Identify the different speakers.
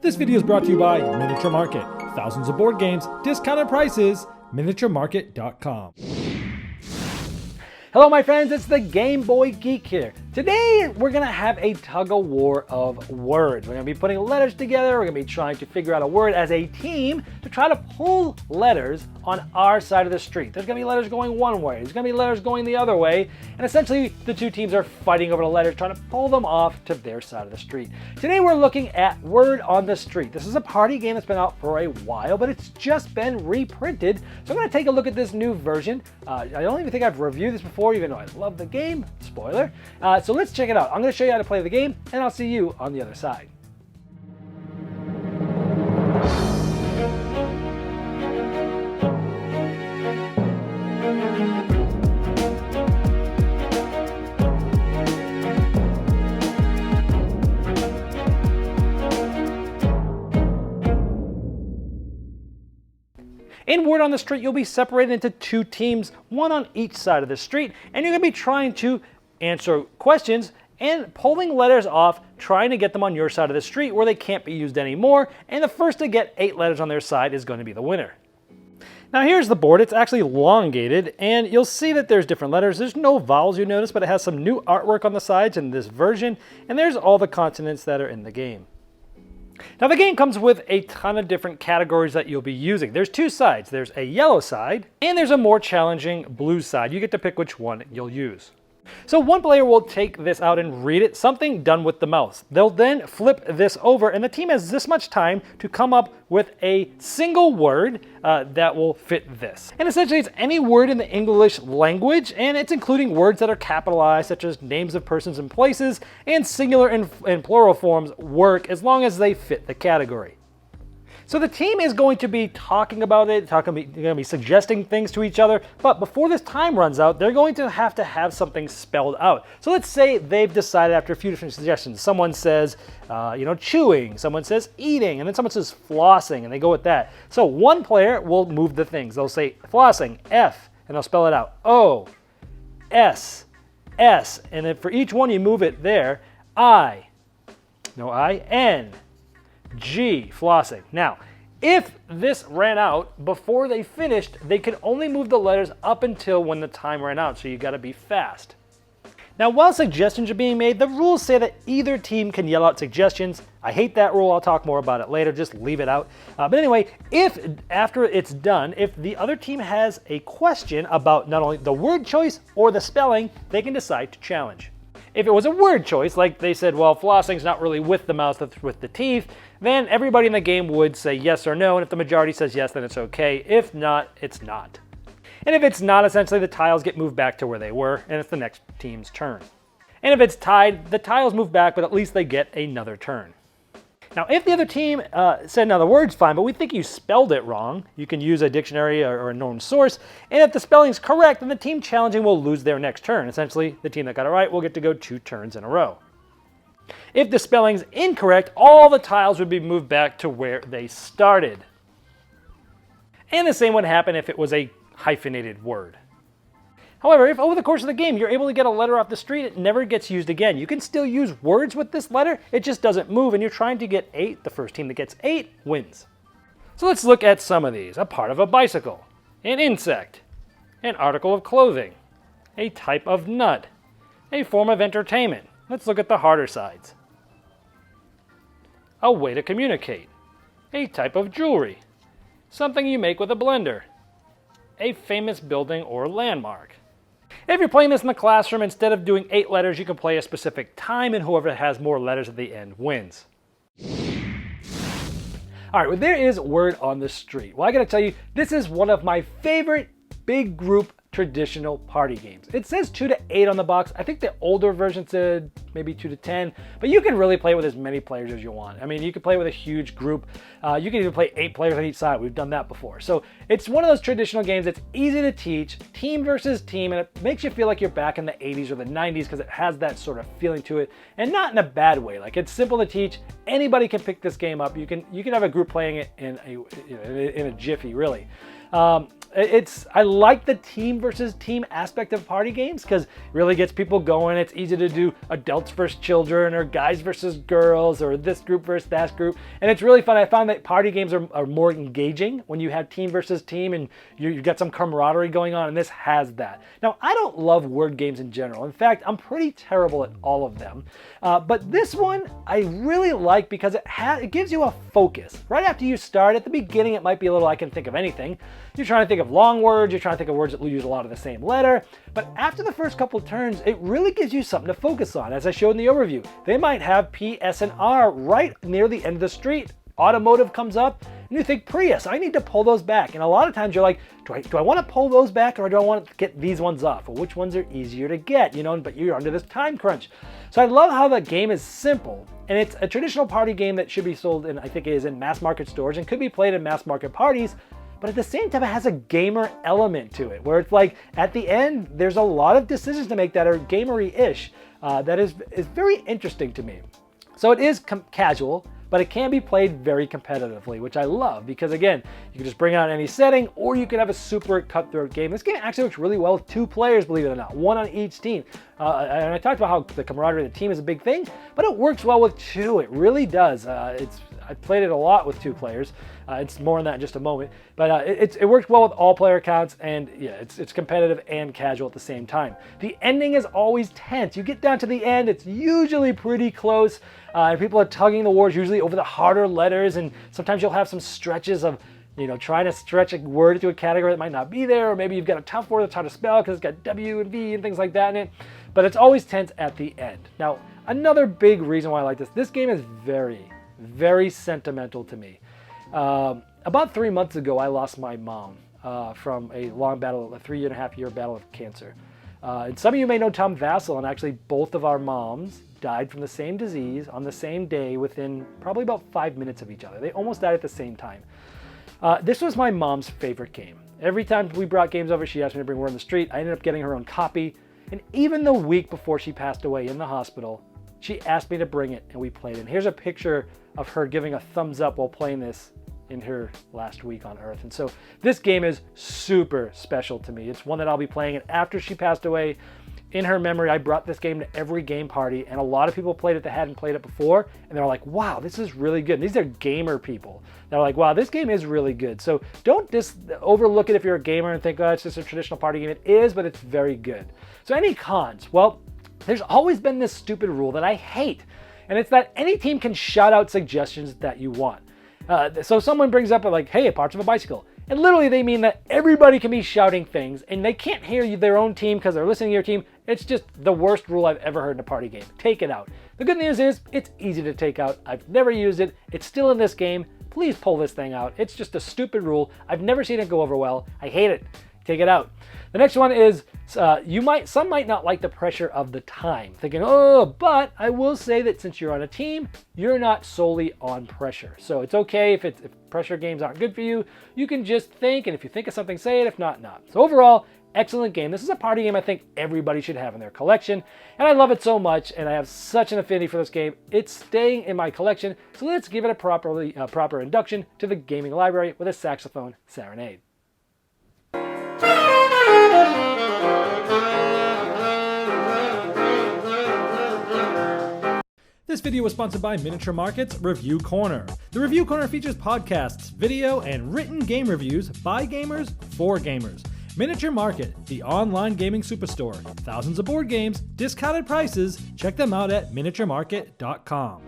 Speaker 1: This video is brought to you by Miniature Market. Thousands of board games, discounted prices, miniaturemarket.com.
Speaker 2: Hello my friends, it's the Game Boy Geek here. Today we're gonna have a tug-of-war of words. We're gonna be putting letters together, we're gonna be trying to figure out a word as a team to try to pull letters on our side of the street. There's gonna be letters going one way, there's gonna be letters going the other way, and essentially the two teams are fighting over the letters, trying to pull them off to their side of the street. Today we're looking at Word on the Street. This is a party game that's been out for a while, but it's just been reprinted. So I'm gonna take a look at this new version. I don't even think I've reviewed this before, even though I love the game, spoiler. So let's check it out. I'm gonna show you how to play the game, and I'll see you on the other side. In Word on the Street, you'll be separated into two teams, one on each side of the street, and you're gonna be trying to answer questions and pulling letters off, trying to get them on your side of the street where they can't be used anymore, and the first to get 8 letters on their side is going to be the winner. Now here's the board. It's actually elongated, and you'll see that there's different letters. There's no vowels, you notice, but it has some new artwork on the sides in this version, and there's all the consonants that are in the game. Now the game comes with a ton of different categories that you'll be using. There's two sides. There's a yellow side, and there's a more challenging blue side. You get to pick which one you'll use. So one player will take this out and read it, something done with the mouse. They'll then flip this over, and the team has this much time to come up with a single word that will fit this. And essentially it's any word in the English language, and it's including words that are capitalized, such as names of persons and places, and singular and plural forms work as long as they fit the category. So the team is going to be talking about it, they're going to be suggesting things to each other, but before this time runs out, they're going to have something spelled out. So let's say they've decided after a few different suggestions. Someone says, chewing, someone says eating, and then someone says flossing, and they go with that. So one player will move the things. They'll say flossing, F, and they'll spell it out, O, S, S, and then for each one you move it there, I, N, G, flossing. Now, if this ran out before they finished, they could only move the letters up until when the time ran out, so you gotta be fast. Now, while suggestions are being made, the rules say that either team can yell out suggestions. I hate that rule, I'll talk more about it later, just leave it out. But anyway, if after it's done, if the other team has a question about not only the word choice or the spelling, they can decide to challenge. If it was a word choice, like they said, well, flossing's not really with the mouth, it's with the teeth, then everybody in the game would say yes or no, and if the majority says yes, then it's okay. If not, it's not. And if it's not, essentially the tiles get moved back to where they were, and it's the next team's turn. And if it's tied, the tiles move back, but at least they get another turn. Now, if the other team said, now the word's fine, but we think you spelled it wrong, you can use a dictionary or a known source, and if the spelling's correct, then the team challenging will lose their next turn. Essentially, the team that got it right will get to go 2 turns in a row. If the spelling's incorrect, all the tiles would be moved back to where they started. And the same would happen if it was a hyphenated word. However, if over the course of the game you're able to get a letter off the street, it never gets used again. You can still use words with this letter, it just doesn't move, and you're trying to get 8. The first team that gets 8 wins. So let's look at some of these. A part of a bicycle, an insect, an article of clothing, a type of nut, a form of entertainment. Let's look at the harder sides. A way to communicate, a type of jewelry, something you make with a blender, a famous building or landmark. If you're playing this in the classroom, instead of doing 8 letters, you can play a specific time, and whoever has more letters at the end wins. All right, well, there is Word on the Street. Well, I gotta tell you, this is one of my favorite big group traditional party games. It says 2 to 8 on the box. I think the older version said maybe 2 to 10, but you can really play with as many players as you want. I mean, you can play with a huge group. You can even play 8 players on each side. We've done that before. So it's one of those traditional games that's easy to teach, team versus team, and it makes you feel like you're back in the 80s or the 90s because it has that sort of feeling to it, and not in a bad way. Like, it's simple to teach. Anybody can pick this game up. You can have a group playing it in a jiffy, really. I like the team versus team aspect of party games because it really gets people going. It's easy to do adults versus children or guys versus girls or this group versus that group. And it's really fun. I found that party games are more engaging when you have team versus team and you got some camaraderie going on, and this has that. Now, I don't love word games in general. In fact, I'm pretty terrible at all of them. But this one I really like because it gives you a focus. Right after you start, at the beginning it might be a little I can think of anything. You're trying to think of long words, you're trying to think of words that use a lot of the same letter, but after the first couple turns, it really gives you something to focus on. As I showed in the overview, they might have P, S, and R right near the end of the street. Automotive comes up, and you think Prius, I need to pull those back. And a lot of times you're like, do I want to pull those back or do I want to get these ones off? Well, which ones are easier to get, but you're under this time crunch. So I love how the game is simple, and it's a traditional party game that should be sold in, I think it is in mass market stores and could be played in mass market parties. But at the same time, it has a gamer element to it, where it's like at the end, there's a lot of decisions to make that are gamery-ish. That is very interesting to me. So it is casual, but it can be played very competitively, which I love because again, you can just bring out any setting or you can have a super cutthroat game. This game actually works really well with 2 players, believe it or not, 1 on each team. And I talked about how the camaraderie of the team is a big thing, but it works well with 2. It really does. I played it a lot with 2 players. It's more on that in just a moment, but it works well with all player accounts, and yeah, it's competitive and casual at the same time. The ending is always tense. You get down to the end, it's usually pretty close, and people are tugging the words usually over the harder letters, and sometimes you'll have some stretches of trying to stretch a word into a category that might not be there, or maybe you've got a tough word that's hard to spell because it's got W and V and things like that in it, but it's always tense at the end. Now, another big reason why I like this game is very, very sentimental to me. About 3 months ago, I lost my mom from a long battle, a 3.5-year battle of cancer. And some of you may know Tom Vassell, and actually both of our moms died from the same disease on the same day within probably about 5 minutes of each other. They almost died at the same time. This was my mom's favorite game. Every time we brought games over, she asked me to bring Word on the Street. I ended up getting her own copy. And even the week before she passed away in the hospital, she asked me to bring it, and we played it. And here's a picture of her giving a thumbs up while playing this in her last week on Earth. And so this game is super special to me. It's one that I'll be playing, and after she passed away, in her memory, I brought this game to every game party, and a lot of people played it that hadn't played it before, and they're like, wow, this is really good. And these are gamer people. They're like, wow, this game is really good. So don't just overlook it if you're a gamer and think, oh, it's just a traditional party game. It is, but it's very good. So any cons? Well, there's always been this stupid rule that I hate, and it's that any team can shout out suggestions that you want. So someone brings up like, hey, parts of a bicycle. And literally they mean that everybody can be shouting things and they can't hear their own team because they're listening to your team. It's just the worst rule I've ever heard in a party game. Take it out. The good news is it's easy to take out. I've never used it. It's still in this game. Please pull this thing out. It's just a stupid rule. I've never seen it go over well. I hate it. Take it out. The next one is some might not like the pressure of the time, thinking, oh, but I will say that since you're on a team, you're not solely on pressure. So it's okay if pressure games aren't good for you. You can just think, and if you think of something, say it. If not, not. So overall, excellent game. This is a party game I think everybody should have in their collection, and I love it so much, and I have such an affinity for this game. It's staying in my collection, so let's give it a proper induction to the gaming library with a saxophone serenade.
Speaker 1: This video was sponsored by Miniature Market's Review Corner. The Review Corner features podcasts, video, and written game reviews by gamers for gamers. Miniature Market, the online gaming superstore. Thousands of board games, discounted prices. Check them out at miniaturemarket.com.